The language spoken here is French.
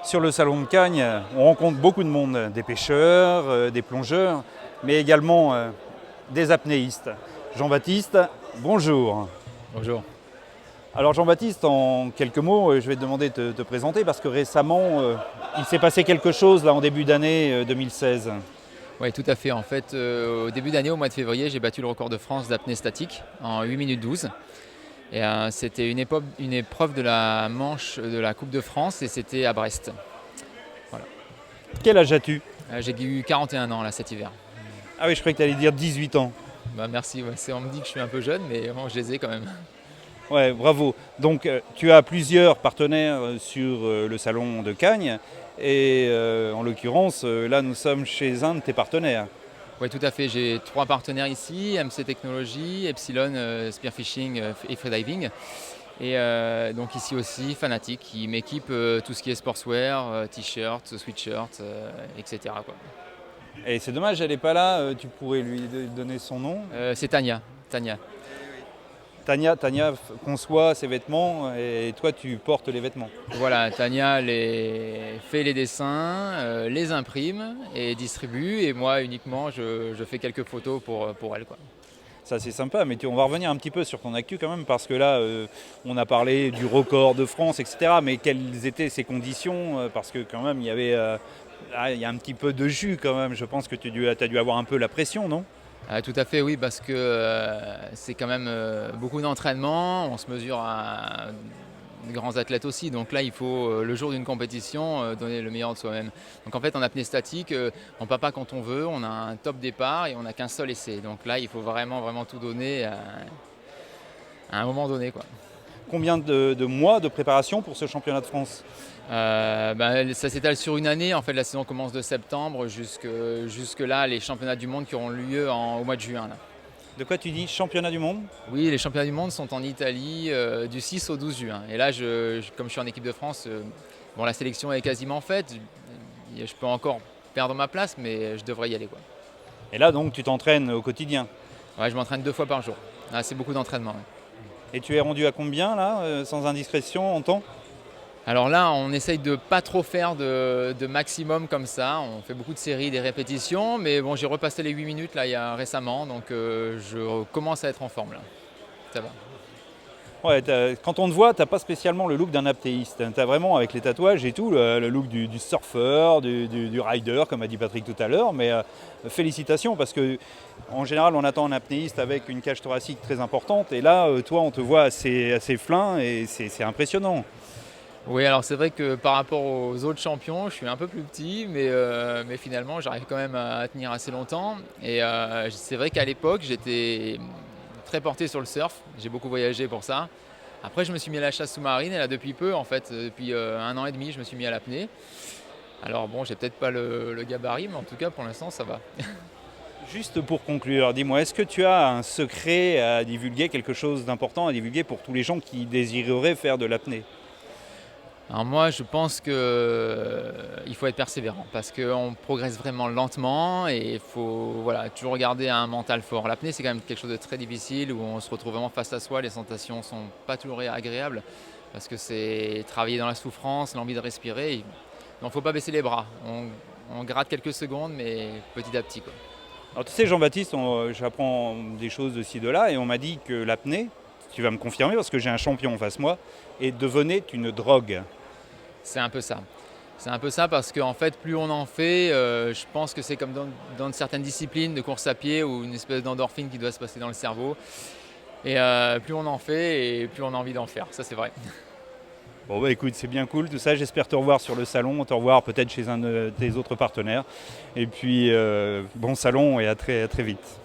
Sur le salon de Cagnes, on rencontre beaucoup de monde, des pêcheurs, des plongeurs, mais également des apnéistes. Jean-Baptiste, bonjour. Bonjour. Alors Jean-Baptiste, en quelques mots, je vais te demander de te présenter parce que récemment, il s'est passé quelque chose là en début d'année 2016. Oui, tout à fait. En fait, au début d'année, au mois de février, j'ai battu le record de France d'apnée statique en 8 minutes 12. Et c'était une épreuve de la manche de la Coupe de France et c'était à Brest. Voilà. Quel âge as-tu? J'ai eu 41 ans là cet hiver. Ah oui, je croyais que tu allais dire 18 ans. Bah, merci, ouais. On me dit que je suis un peu jeune, mais bon, je les ai quand même. Ouais, bravo. Donc tu as plusieurs partenaires sur le salon de Cagnes et en l'occurrence, là nous sommes chez un de tes partenaires. Oui, tout à fait. J'ai 3 partenaires ici, MC Technologies, Epsilon, Spearfishing et Freediving. Et donc ici aussi, Fanatic, qui m'équipe tout ce qui est sportswear, t-shirts, sweatshirts, etc. quoi. Et c'est dommage, elle n'est pas là, tu pourrais lui donner son nom. C'est Tania. Tania conçoit ses vêtements et toi tu portes les vêtements. Voilà, Tania fait les dessins, les imprime et distribue. Et moi uniquement, je fais quelques photos pour elle, quoi. Ça c'est sympa, mais on va revenir un petit peu sur ton actu quand même, parce que là, on a parlé du record de France, etc. Mais quelles étaient ces conditions? Parce que quand même, il y a un petit peu de jus quand même. Je pense que tu as dû avoir un peu la pression, non? Tout à fait, oui, parce que c'est quand même beaucoup d'entraînement. On se mesure à de grands athlètes aussi. Donc là, il faut, le jour d'une compétition, donner le meilleur de soi-même. Donc en fait, en apnée statique, on ne part pas quand on veut. On a un top départ et on n'a qu'un seul essai. Donc là, il faut vraiment, vraiment tout donner à un moment donné, quoi. Combien de mois de préparation pour ce championnat de France? Ça s'étale sur une année. En fait, la saison commence de septembre jusque là, les championnats du monde qui auront lieu au mois de juin. Là. De quoi tu dis championnat du monde? Oui, les championnats du monde sont en Italie du 6 au 12 juin. Et là, comme je suis en équipe de France, la sélection est quasiment faite. Je peux encore perdre ma place, mais je devrais y aller, quoi. Et là, donc, tu t'entraînes au quotidien? Ouais, je m'entraîne 2 fois par jour. Ah, c'est beaucoup d'entraînement. Ouais. Et tu es rendu à combien, là, sans indiscrétion, en temps? Alors là, on essaye de pas trop faire de maximum comme ça. On fait beaucoup de séries, des répétitions. Mais bon, j'ai repassé les 8 minutes là, récemment. Donc je commence à être en forme, là. Ça va. Ouais, quand on te voit, tu n'as pas spécialement le look d'un apnéiste. Tu as vraiment, avec les tatouages et tout, le look du surfeur, du rider, comme a dit Patrick tout à l'heure. Mais félicitations, parce qu'en général, on attend un apnéiste avec une cage thoracique très importante. Et là, toi, on te voit assez flin et c'est impressionnant. Oui, alors c'est vrai que par rapport aux autres champions, je suis un peu plus petit, mais finalement, j'arrive quand même à tenir assez longtemps. Et c'est vrai qu'à l'époque, j'étais très porté sur le surf. J'ai beaucoup voyagé pour ça. Après, je me suis mis à la chasse sous-marine et là, depuis peu, en fait, depuis 1 an et demi, je me suis mis à l'apnée. Alors bon, j'ai peut-être pas le gabarit, mais en tout cas, pour l'instant, ça va. Juste pour conclure, dis-moi, est-ce que tu as un secret à divulguer, quelque chose d'important à divulguer pour tous les gens qui désireraient faire de l'apnée? Alors moi, je pense qu'il faut être persévérant parce qu'on progresse vraiment lentement et il faut toujours garder un mental fort. L'apnée, c'est quand même quelque chose de très difficile où on se retrouve vraiment face à soi. Les sensations ne sont pas toujours agréables parce que c'est travailler dans la souffrance, l'envie de respirer. Donc il ne faut pas baisser les bras. On gratte quelques secondes, mais petit à petit, quoi. Alors tu sais, Jean-Baptiste, j'apprends des choses de ci, de là, et on m'a dit que l'apnée, tu vas me confirmer parce que j'ai un champion en face de moi, et devenait une drogue. C'est un peu ça. C'est un peu ça parce qu'en fait, plus on en fait, je pense que c'est comme dans certaines disciplines de course à pied ou une espèce d'endorphine qui doit se passer dans le cerveau. Et plus on en fait et plus on a envie d'en faire. Ça, c'est vrai. Bon bah écoute, c'est bien cool tout ça, j'espère te revoir sur le salon, te revoir peut-être chez un de tes autres partenaires. Et puis bon salon et à très vite.